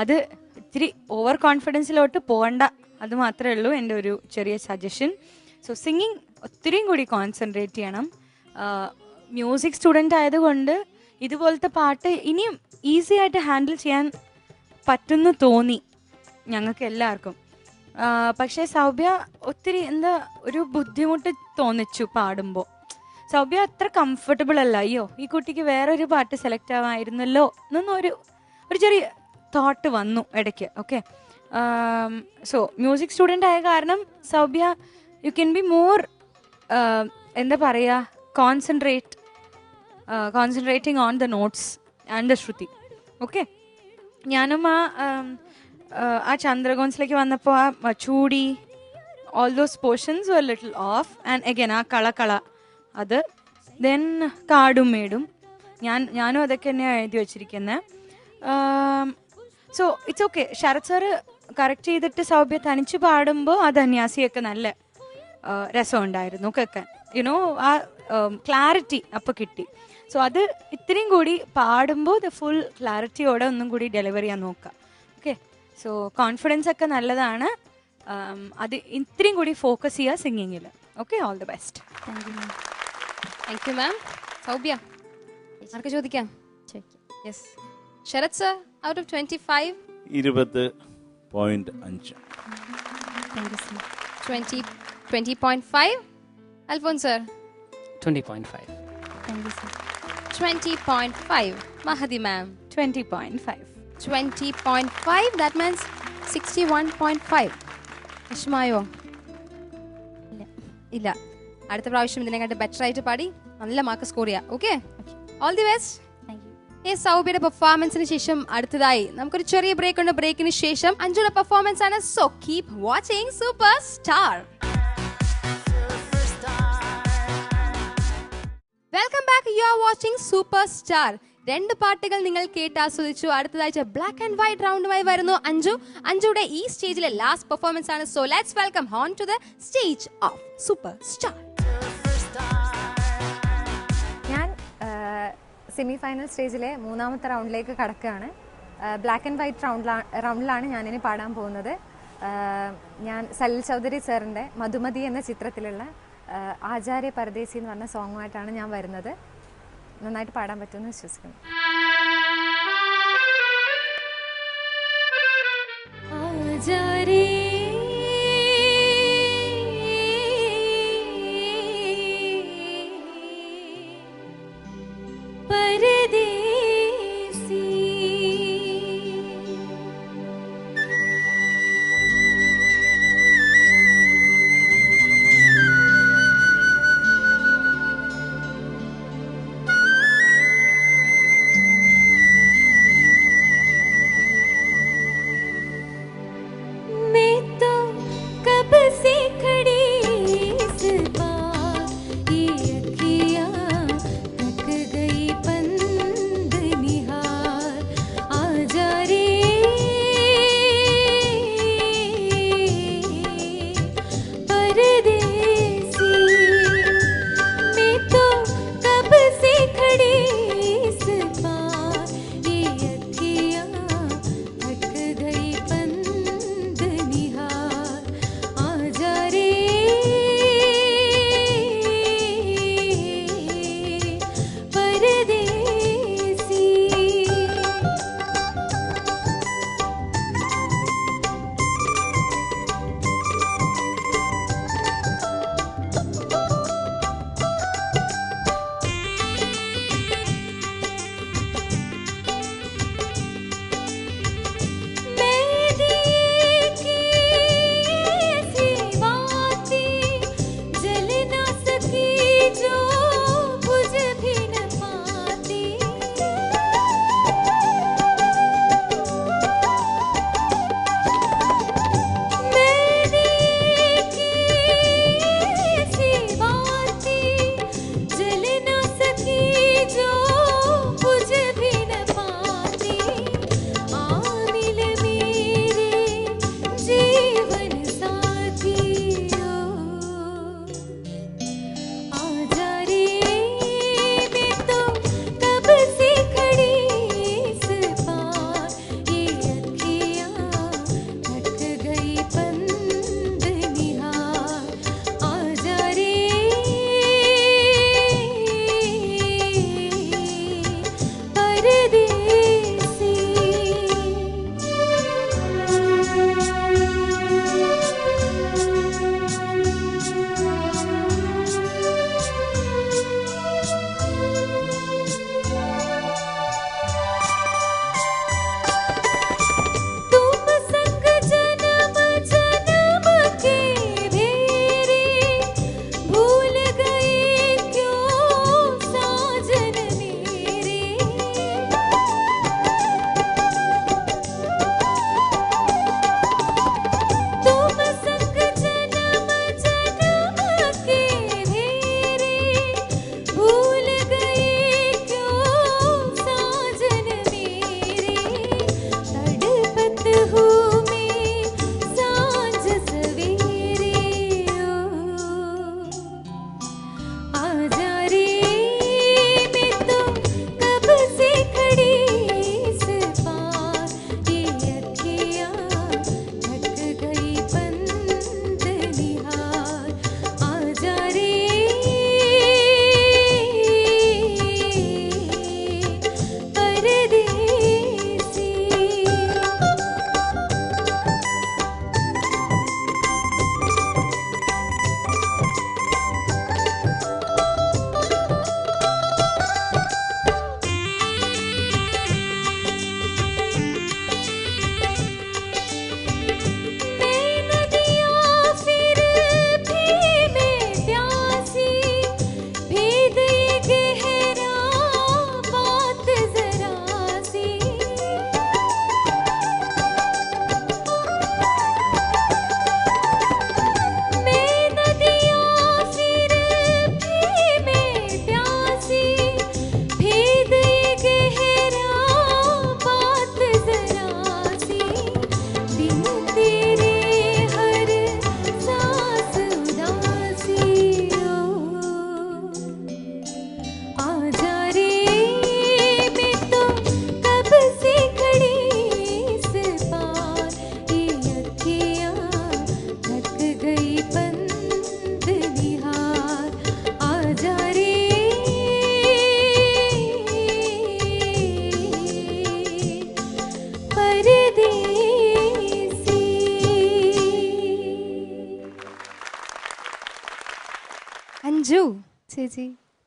അത് ഇത്തിരി ഓവർ കോൺഫിഡൻസിലോട്ട് പോകണ്ട, അത് മാത്രമേ ഉള്ളൂ എൻ്റെ ഒരു ചെറിയ സജഷൻ. സോ സിംഗിങ് ഒത്തിരിയും കൂടി കോൺസെൻട്രേറ്റ് ചെയ്യണം. മ്യൂസിക് സ്റ്റുഡൻ്റ് ആയതുകൊണ്ട് ഇതുപോലത്തെ പാട്ട് ഇനിയും ഈസി ആയിട്ട് ഹാൻഡിൽ ചെയ്യാൻ പറ്റുമെന്ന് തോന്നി ഞങ്ങൾക്ക് എല്ലാവർക്കും. പക്ഷേ സൗഭ്യ ഒത്തിരി എന്താ ഒരു ബുദ്ധിമുട്ട് തോന്നിച്ചു പാടുമ്പോൾ. സൗഭ്യ അത്ര കംഫർട്ടബിൾ അല്ല. അയ്യോ, ഈ കുട്ടിക്ക് വേറൊരു പാട്ട് സെലക്ട് ആവാമായിരുന്നല്ലോ എന്നൊന്നും ഒരു ചെറിയ തോട്ട് വന്നു ഇടയ്ക്ക്. ഓക്കെ, സോ മ്യൂസിക് സ്റ്റുഡൻ്റ് ആയ കാരണം Saubhya you can be more എന്താ പറയുക, concentrating on the notes and the shruti. Okay, ഞാനും ആ ചന്ദ്രഗോൺസിലേക്ക് വന്നപ്പോൾ ആ ചൂടി all those portions were little off. And again ആ കള അത്, ദെൻ കാടും മേടും ഞാനും അതൊക്കെ തന്നെയാണ് എഴുതി വെച്ചിരിക്കുന്നത്. So it's okay. Sharath sir correct ചെയ്തിട്ട് സൗഭ്യ തനിച്ച് പാടുമ്പോൾ ആ ധന്യാസിയൊക്കെ നല്ല രസമുണ്ടായിരുന്നു കേൾക്കാൻ. യുനോ ആ ക്ലാരിറ്റി അപ്പോൾ കിട്ടി. സോ അത് ഇത്രയും കൂടി പാടുമ്പോൾ ദ ഫുൾ ക്ലാരിറ്റിയോടെ ഒന്നും കൂടി ഡെലിവറി ചെയ്യാൻ നോക്കാം. ഓക്കെ, സോ കോൺഫിഡൻസ് ഒക്കെ നല്ലതാണ്. അത് ഇത്രയും കൂടി ഫോക്കസ് ചെയ്യുക സിംഗിങ്ങിൽ. Okay, all the best. Thank you ma'am. Thank you ma'am. Saubhya, ആർക്ക് ചോദിക്കാം? ചോദിക്കാം. Yes, Sarath sir. Out of 25 20.5. Thank you sir. 20.5. Alphons sir. 20.5. Thank you sir. 20.5. Mahadi ma'am. 20.5. 20.5. That means 61.5. വിഷമായോ? ഇല്ല. അടുത്ത പ്രാവശ്യം ഇതിനെക്കാട്ട് ബെറ്റർ ആയിട്ട് പാടി നല്ല മാർക്ക് സ്കോർ ചെയ്യാം. Okay, all the best. ഈ സൗഭ്യയുടെ പെർഫോമൻസിന് ശേഷം അടുത്തതായി നമുക്കൊരു ചെറിയ ബ്രേക്ക് ഉണ്ട്. ബ്രേക്കിന് ശേഷം അഞ്ജുയുടെ പെർഫോമൻസ് ആണ്. So keep watching super star. Welcome back. You are watching super star. 2 പാട്ടുകൾ നിങ്ങൾ കേട്ട് ആസ്വദിച്ചു. അടുത്തതാഴ്ച ബ്ലാക്ക് ആൻഡ് വൈറ്റ് റൗണ്ടുമായി വരുന്നു അഞ്ജുയുടെ ഈ സ്റ്റേജിലെ ലാസ്റ്റ് പെർഫോമൻസ് ആണ്. So let's welcome on to the stage of super star. ഞാൻ സെമി ഫൈനൽ സ്റ്റേജിലെ 3ാമത്തെ റൗണ്ടിലേക്ക് കടക്കുകയാണ്. ബ്ലാക്ക് ആൻഡ് വൈറ്റ് റൗണ്ടിലാണ് ഞാനിനി പാടാൻ പോകുന്നത്. ഞാൻ സലിൽ ചൗധരി സാറിൻ്റെ മധുമതി എന്ന ചിത്രത്തിലുള്ള ആചാര്യ പരദേശി എന്ന് പറഞ്ഞ സോങ്ങുമായിട്ടാണ് ഞാൻ വരുന്നത്. നന്നായിട്ട് പാടാൻ പറ്റുമെന്ന് വിശ്വസിക്കുന്നു. मैं അഞ്ജു, ചേച്ചി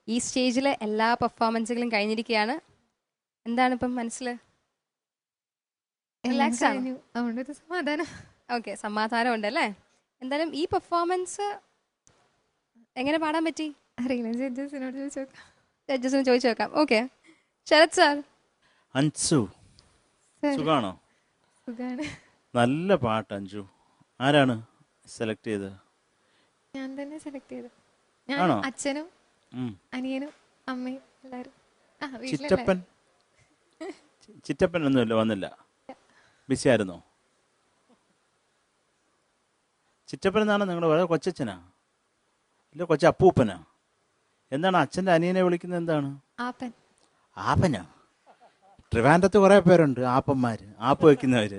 ഈ സ്റ്റേജിലെ എല്ലാ പെർഫോമൻസുകളും കഴിഞ്ഞിരിക്കുകയാണ്. എന്താണ് ഇപ്പം മനസ്സിൽ? റിലാക്സ് ആണ്. കഴിഞ്ഞു, അതുകൊണ്ടൊരു സമാധാനം. ഓക്കെ, സമാധാനം ഉണ്ടല്ലേ. എന്തായാലും ഈ പെർഫോമൻസ് എങ്ങനെ പാടാൻ പറ്റി? അറിയില്ല, ജഡ്ജസിനോട് ചോദിച്ചു നോക്കാം. ജഡ്ജസിന് ചോദിച്ചു നോക്കാം. Okay, Sarath sir. അഞ്ജു സുഖാണോ? സുഖാണ്. നല്ല പാട്ട് അഞ്ജു. ആരാണ് സെലക്ട് ചെയ്തത്? ഞാൻ തന്നെ സെലക്ട് ചെയ്തു. ഞാൻ ആണോ? അച്ഛനും ഉം. അനിയനും അമ്മയും എല്ലാവരും. ചിറ്റപ്പൻ ചിറ്റപ്പൻ ഒന്നുമില്ല, വന്നില്ല? ബിസി ആയിരുന്നോ? ചിറ്റപ്പൻ എന്നാണ് നിങ്ങളുടെ പറയാ? കൊച്ചച്ഛനാ? ഇല്ല, കൊച്ചപ്പൂപ്പനാ? എന്താണ് അച്ഛൻ്റെ അനിയനെ വിളിക്കുന്നത്? എന്താണ്? ആപ്പൻ. ആപ്പനോ? ട്രിവാൻഡ്രത്ത് കുറേ പേരുണ്ട് ആപ്പന്മാർ, ആപ്പ് വയ്ക്കുന്നവർ.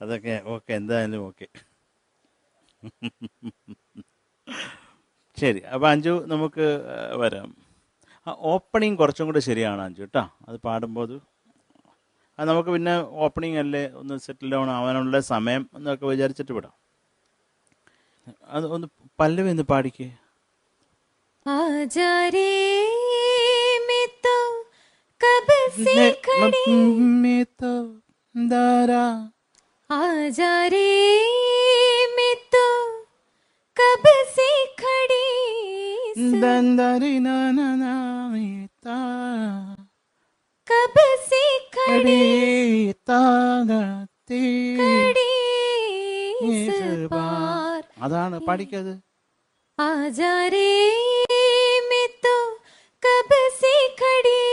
അതൊക്കെ ഓക്കെ, എന്തായാലും ഓക്കെ. ശരി, അപ്പോൾ അഞ്ജു നമുക്ക് വരാം. ആ ഓപ്പണിങ് കുറച്ചും കൂടെ ശരിയാണ് അഞ്ജു കേട്ടോ. അത് പാടുമ്പോൾ അത് നമുക്ക് പിന്നെ ഓപ്പണിങ് അല്ലേ ഒന്ന് സെറ്റിൽ ഡൗൺ ആവാനുള്ള സമയം എന്നൊക്കെ വിചാരിച്ചിട്ട് വിടാം. അത് ഒന്ന് പല്ലവി ഒന്ന് പാടിക്കേ. आजारे में तो कब से खड़ी, आजारे में तो कब से खड़ी, कब से खड़ी खड़ी इस बार. അതാണ് പാടിക്കത്. आजारे में तो कब से खड़ी,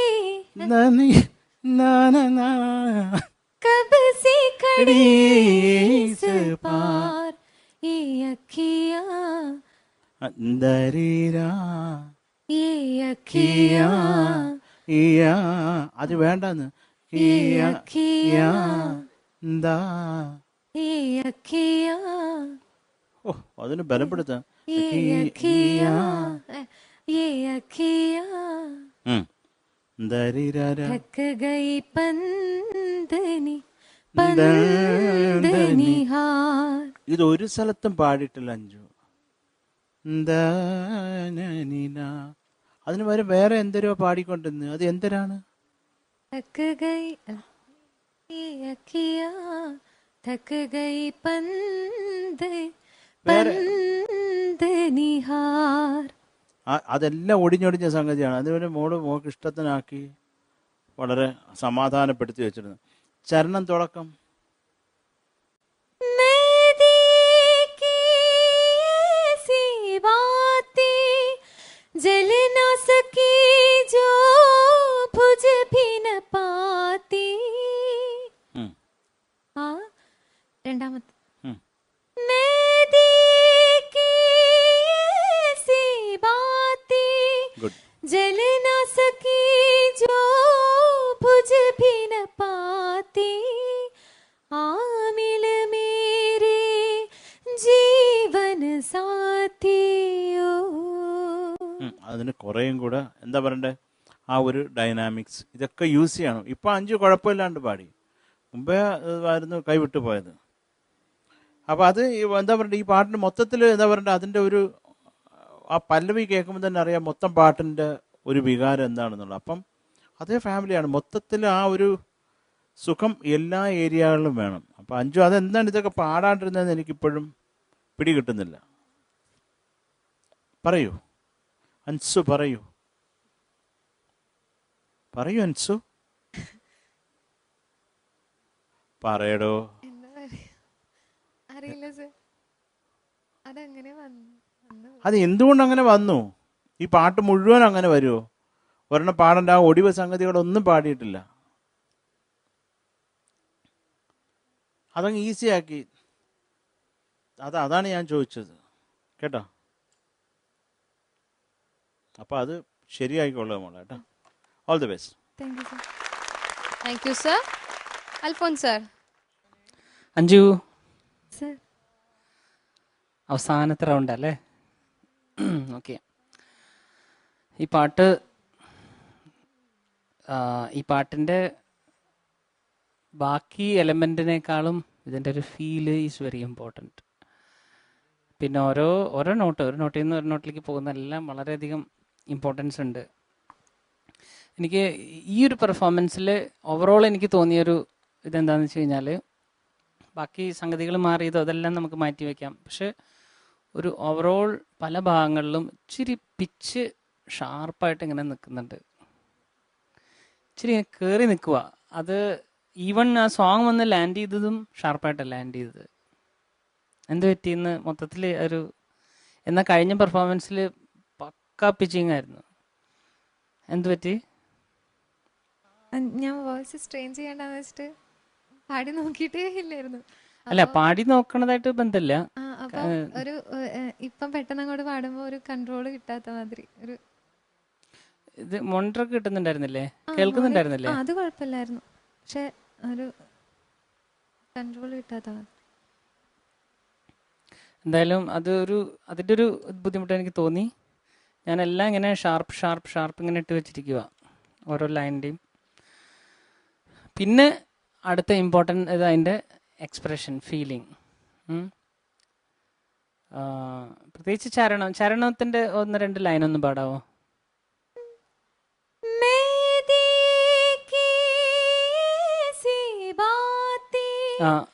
कब से खड़ी इस पार ये अखियाँ, ये अखियाँ, അത് വേണ്ടെന്ന്. ये अखियाँ, ये अखियाँ, ഓ, അതിന് ബലപ്പെടുത്താം. ये अखियाँ, ये अखियाँ थक गई പന്തനി പന്തനി ഹാർ. ഇത് ഒരു സ്ഥലത്തും പാടിയിട്ടില്ല അഞ്ജു. അതിന് വരെ വേറെ എന്തൊരു പാടിക്കൊണ്ടിരുന്നു. അത് എന്തിനാണ്? थक गई ये अखियाँ थक गई പന്തനി ഹാർ. അതെല്ലാം ഒടിഞ്ഞൊടിഞ്ഞ സംഗതിയാണ്. അതുപോലെ മോൾക്ക് ഇഷ്ടത്തിനാക്കി വളരെ സമാധാനപ്പെടുത്തി വെച്ചിരുന്നു. ചരണം തുടക്കം. जल न सकी जो भुज भी न पाती. രണ്ടാമത്തെ जल न सकी जो भुज भी न पाती, आमिल मेरे जीवन साथियो. അതിന് കുറേയും കൂടെ എന്താ പറയണ്ടേ, ആ ഒരു ഡൈനാമിക്സ് ഇതൊക്കെ യൂസ് ചെയ്യണം. ഇപ്പം അഞ്ച് കുഴപ്പമില്ലാണ്ട് പാടി. മുമ്പേ ആയിരുന്നു കൈവിട്ടു പോയത്. അപ്പോൾ അത് എന്താ പറയണ്ടേ, ഈ പാട്ടിന് മൊത്തത്തിൽ എന്താ പറയണ്ടേ, അതിൻ്റെ ഒരു ആ പല്ലവി കേൾക്കുമ്പോൾ തന്നെ അറിയാം മൊത്തം പാട്ടിൻ്റെ ഒരു വികാരം എന്താണെന്നുള്ളത്. അപ്പം അതേ ഫാമിലിയാണ്. മൊത്തത്തിൽ ആ ഒരു സുഖം എല്ലാ ഏരിയകളിലും വേണം. അപ്പം അഞ്ചു അതെന്താണ് ഇതൊക്കെ പാടാണ്ടിരുന്നതെന്ന് എനിക്കിപ്പോഴും പിടികിട്ടുന്നില്ല. പറയൂ അൻസു, പറയൂ പറയൂ അൻസു, പറയടോ. അറിയില്ല സർ, അതങ്ങനെ വന്നു. അത് എന്തുകൊണ്ട് അങ്ങനെ വന്നു? ഈ പാട്ട് മുഴുവൻ അങ്ങനെ വരുമോ? ഒരെണ്ണം പാടേണ്ട ആ ഒടിവ് സംഗതികളൊന്നും പാടിയിട്ടില്ല. അതങ്ങ് ഈസിയാക്കി. അതാണ് ഞാൻ ചോദിച്ചത് കേട്ടോ. അപ്പോൾ അത് ശരിയായിക്കോളൂ മോളെ കേട്ടോ. All the best. Thank you sir. Thank you sir. Alphons sir. Anju, sir അവസാനത്തെ റൗണ്ട് അല്ലേ? ഓക്കെ. ഈ പാട്ടിൻ്റെ ബാക്കി എലമെൻറ്റിനേക്കാളും ഇതിൻ്റെ ഒരു ഫീല് ഈസ് വെരി ഇമ്പോർട്ടൻറ്റ്. പിന്നെ ഓരോ നോട്ടിൽ നിന്ന് ഒരു നോട്ടിലേക്ക് പോകുന്ന എല്ലാം വളരെയധികം ഇമ്പോർട്ടൻസ് ഉണ്ട്. എനിക്ക് ഈ ഒരു പെർഫോമൻസിൽ ഓവറോൾ എനിക്ക് തോന്നിയൊരു ഇതെന്താണെന്ന് വെച്ച് കഴിഞ്ഞാൽ, ബാക്കി സംഗതികൾ മാറിയതോ അതെല്ലാം നമുക്ക് മാറ്റി വയ്ക്കാം, പക്ഷെ ഒരു ഓവറോൾ പല ഭാഗങ്ങളിലും ഇച്ചിരി പിച്ച് ഷാർപ്പായിട്ട് ഇങ്ങനെ നിൽക്കുന്നുണ്ട്, ഇച്ചിരി ഇങ്ങനെ കയറി നിൽക്കുക. അത് ഈവൺ ആ സോങ് വന്ന് ലാൻഡ് ചെയ്തതും ഷാർപ്പായിട്ടാണ് ലാൻഡ് ചെയ്തത്. എന്ത് പറ്റിയെന്ന് മൊത്തത്തിൽ എന്നാൽ കഴിഞ്ഞ പെർഫോമൻസിൽ പക്കാ പിച്ചിങ് ആയിരുന്നു. എന്ത് പറ്റി? ഞാൻ വോയിസ് സ്ട്രെയിൻ ചെയ്യേണ്ടെന്ന് വെച്ചിട്ട് പാടി നോക്കിയിട്ടേ ഇല്ലായിരുന്നു. അല്ല, പാടി നോക്കണതായിട്ട് ബന്ധമില്ല. അപ്പം ഒരു ഇപ്പം പെട്ടെന്ന് അങ്ങോട്ട് പാടുമ്പോൾ ഒരു കൺട്രോൾ കിട്ടാത്ത മാതിരി ഒരു ഇത് മോണിറ്ററൊക്കെ കിട്ടുന്നുണ്ടായിരുന്നില്ലേ, കേൾക്കുന്നുണ്ടായിരുന്നില്ലേ? അത് കുഴപ്പമില്ലായിരുന്നു, പക്ഷെ ഒരു കൺട്രോൾ കിട്ടാത്ത മാതിരി. എന്തായാലും അതിൻ്റെ ഒരു ബുദ്ധിമുട്ട് എനിക്ക് തോന്നി. ഞാനെല്ലാം ഇങ്ങനെ ഷാർപ്പ് ഇങ്ങനെ ഇട്ട് വെച്ചിരിക്കുക ഓരോ ലൈനിൻ്റെയും. പിന്നെ അടുത്ത ഇമ്പോർട്ടൻ്റ് ഇത് അതിൻ്റെ എക്സ്പ്രഷൻ, ഫീലിംഗ്. പ്രത്യേകിച്ച് ചരണത്തിൻ്റെ 1-2 ലൈനൊന്നും പാടാവോ?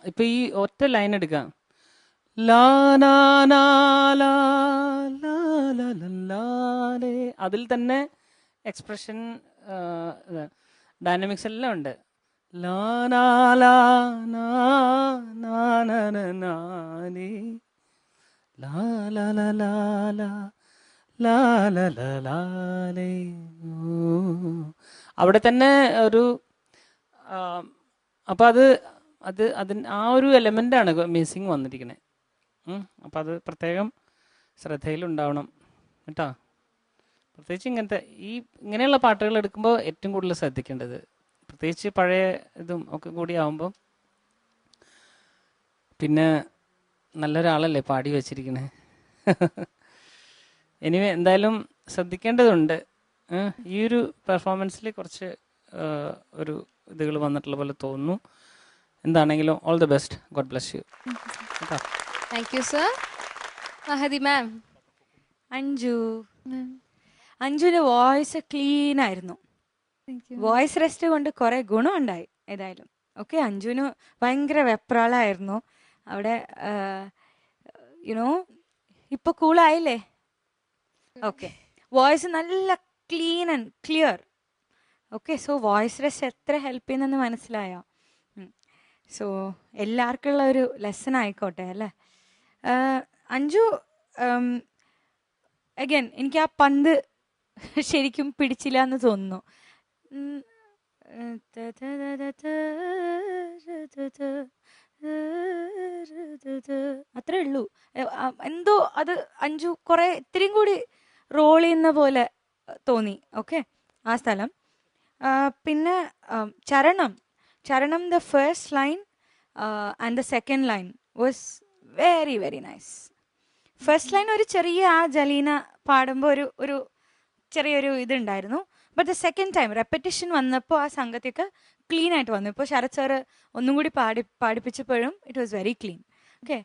ഇപ്പൊ ഈ ഒറ്റ ലൈൻ എടുക്കാം, അതിൽ തന്നെ എക്സ്പ്രഷൻ ഡൈനാമിക്സ് എല്ലാം ഉണ്ട്. അവിടെ തന്നെ ഒരു അപ്പം അതിന് ആ ഒരു എലമെൻ്റാണ് മിസ്സിങ് വന്നിരിക്കുന്നത്. അപ്പം അത് പ്രത്യേകം ശ്രദ്ധയിലുണ്ടാവണം കേട്ടോ. പ്രത്യേകിച്ച് ഇങ്ങനെയുള്ള പാട്ടുകൾ എടുക്കുമ്പോൾ ഏറ്റവും കൂടുതൽ ശ്രദ്ധിക്കേണ്ടത്, പ്രത്യേകിച്ച് പഴയ ഇതും ഒക്കെ കൂടി ആവുമ്പോൾ. പിന്നെ നല്ലൊരാളല്ലേ പാടി വച്ചിരിക്കണേ. എനിവേ എന്തായാലും ശ്രദ്ധിക്കേണ്ടതുണ്ട്. ഈ ഒരു പെർഫോമൻസിൽ കുറച്ച് ഒരു ഇതുകൾ വന്നിട്ടുള്ള പോലെ തോന്നുന്നു. എന്താണെങ്കിലും all the best, God bless you. Thank you sir. Mahathi ma'am. അഞ്ജുവിന്റെ വോയിസ് ക്ലീൻ ആയിരുന്നു. വോയിസ് റെസ്റ്റ് കൊണ്ട് കുറെ ഗുണമുണ്ടായി ഏതായാലും. ഓക്കെ, അഞ്ജുവിന് ഭയങ്കര വെപ്രാളായിരുന്നു അവിടെ. ഇപ്പൊ കൂളായില്ലേ? ഓക്കെ, വോയിസ് നല്ല clean and clear. Okay, so voice rest എത്ര ഹെൽപ്പ് ചെയ്യുന്നെന്ന് മനസ്സിലായോ? സോ എല്ലാവർക്കുള്ള ഒരു ലെസൺ ആയിക്കോട്ടെ അല്ലേ. അഞ്ജു, അഗൈൻ എനിക്ക് ആ പന്ത് ശരിക്കും പിടിച്ചില്ല എന്ന് തോന്നുന്നു. അത്രേ ഉള്ളൂ. എന്തോ അത് അഞ്ജു കുറെ ഇത്രയും കൂടി റോൾ ചെയ്യുന്ന പോലെ തോന്നി. ഓക്കെ, ആ സ്ഥലം. പിന്നെ ചരണം the first line and the second line was very very nice. First line ഒരു ചെറിയ ആ ജലീന പാടുമ്പോൾ ഒരു ചെറിയൊരു ഇതുണ്ടായിരുന്നു. But the second time repetition വന്നപ്പോൾ ആ സംഗതിയൊക്കെ ക്ലീൻ ആയിട്ട് വന്നു. ഇപ്പോൾ ശരത് സാറ് ഒന്നും കൂടി പാടിപ്പിച്ചപ്പോഴും it was very clean. Okay,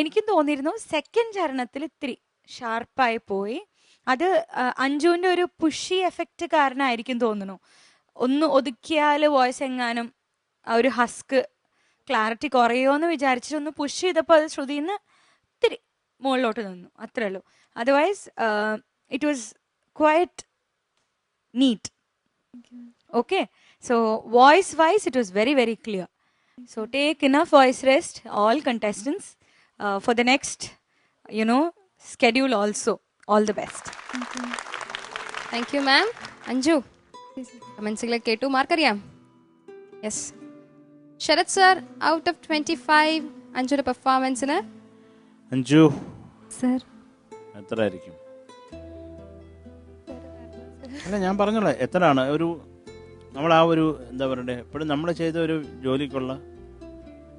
എനിക്കും തോന്നിയിരുന്നു സെക്കൻഡ് ചരണത്തിൽ ഇത്തിരി ഷാർപ്പായി പോയി. അത് അഞ്ജുവിൻ്റെ ഒരു പുഷി എഫക്റ്റ് കാരണമായിരിക്കും തോന്നുന്നു. ഒന്ന് ഒതുക്കിയാൽ വോയിസ് എങ്ങാനും ആ ഒരു ഹസ്ക് ക്ലാരിറ്റി കുറയുമോ എന്ന് വിചാരിച്ചിട്ട് ഒന്ന് പുഷ് ചെയ്തപ്പോൾ അത് ശ്രുതിയിൽ നിന്ന് ഇത്തിരി മുകളിലോട്ട് നിന്നു, അത്രേ ഉള്ളൂ. Otherwise it was quite neat. Okay, so voice wise it was very very clear. So take enough voice rest all contestants for the next schedule also. All the best. Thank you ma'am. Anju, കമൻസുകളെ കേട്ടു, മാർക്കറിയാം. Yes, Sarath sir, out of 25 അഞ്ജുയുടെ പെർഫോമൻസിന് അഞ്ജു സർ എത്രയായിരിക്കും? അല്ല, ഞാൻ പറഞ്ഞോളെ എത്രയാണ് ഒരു നമ്മൾ ആ ഒരു എന്താ പറയണ്ടേ, എപ്പോഴും നമ്മൾ ചെയ്ത ഒരു ജോലിക്കുള്ള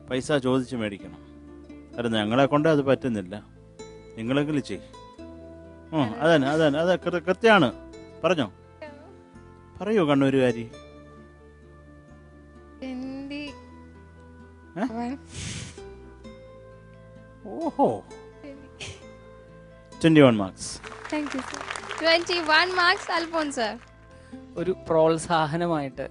പൈസ ചോദിച്ച് മേടിക്കണം. കാരണം ഞങ്ങളെ കൊണ്ട് അത് പറ്റുന്നില്ല, നിങ്ങളെങ്കിലും ചെയ്യും. അതന്നെ അത് കൃത്യമാണ്. പറഞ്ഞോ, പറയൂ കണ്ണൂരുകാരി. ഓഹോ, 21 marks. Thank you, sir. 21 marks, Alphonse sir. ഒരു പ്രോത്സാഹനമായിട്ട്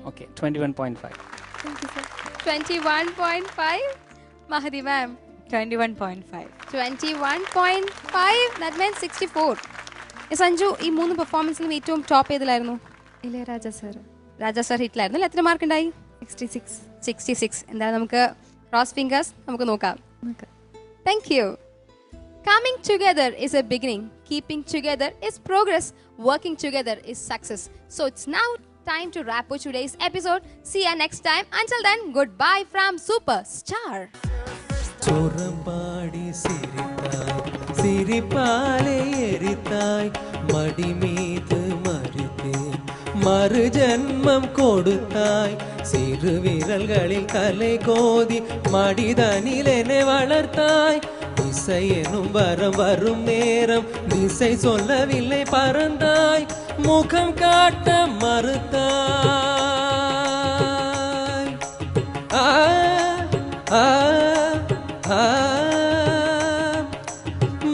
okay 21.5. Thank you, sir. 21.5. Mahadi ma'am. 21.5. 21.5. That means 64. Sanju, ഈ 3 പെർഫോമൻസിലും ഏറ്റവും ടോപ്പ് ഏതിലായിരുന്നു? ഇളയരാജ സർ. രാജ സർ ഹിറ്റിലായിരുന്നു. എത്ര മാർക്ക് ഉണ്ടായി? 66. എന്തായാലും നമുക്ക് ക്രോസ് ഫിംഗേഴ്സ് നമുക്ക് നോക്കാം. Thank you. Coming together is a beginning. Keeping together is progress. Working together is success. So it's now time to wrap up today's episode. See you next time. Until then, goodbye from Superstar. ചോറമ്പാടി സിരിത്തായ് സിരിപ്പാലെ എരിത്തായ് മടിമീത് മരുതേ മറുജന്മം കൊടുത്തായ് സിറുവിരൽകളിൽ കலை கோதி மடிதனிலென வளர்த்தாய் இசையெனும் வரம் வரும் நேரம் திசை சொல்லவில்லை பறந்தாய் முகம் காட்ட மறுத்தாய்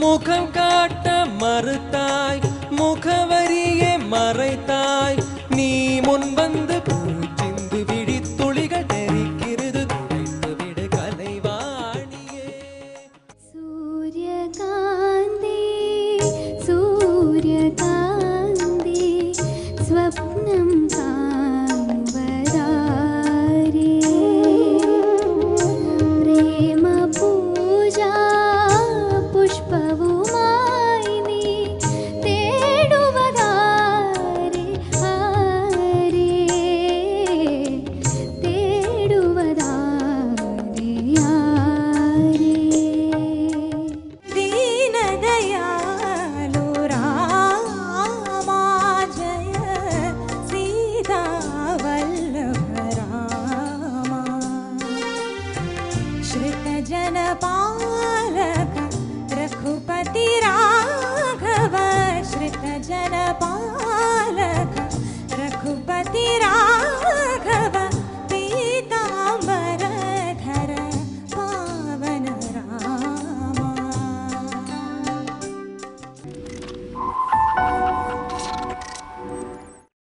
முகம் காட்ட மறுத்தாய் முகவரியே மறைத்தாய் நீ முன் வந்து பூச்சிந்து விழி துளிகள் தெரிக்கிறது துடைத்து விடு கலைவாணியே സൂര്യകാന്തി സൂര്യകാന്തി സ്വപ്നം കാൺവതാരേ പ്രേമ പൂജാ പുഷ്പവുമായി നീ തേടുവതാരേ ആരേ തേടുവതാരേ ആരേ दीनदयालु रामा जय सीतावल्लभ रामा श्रितजनपालक रघुपति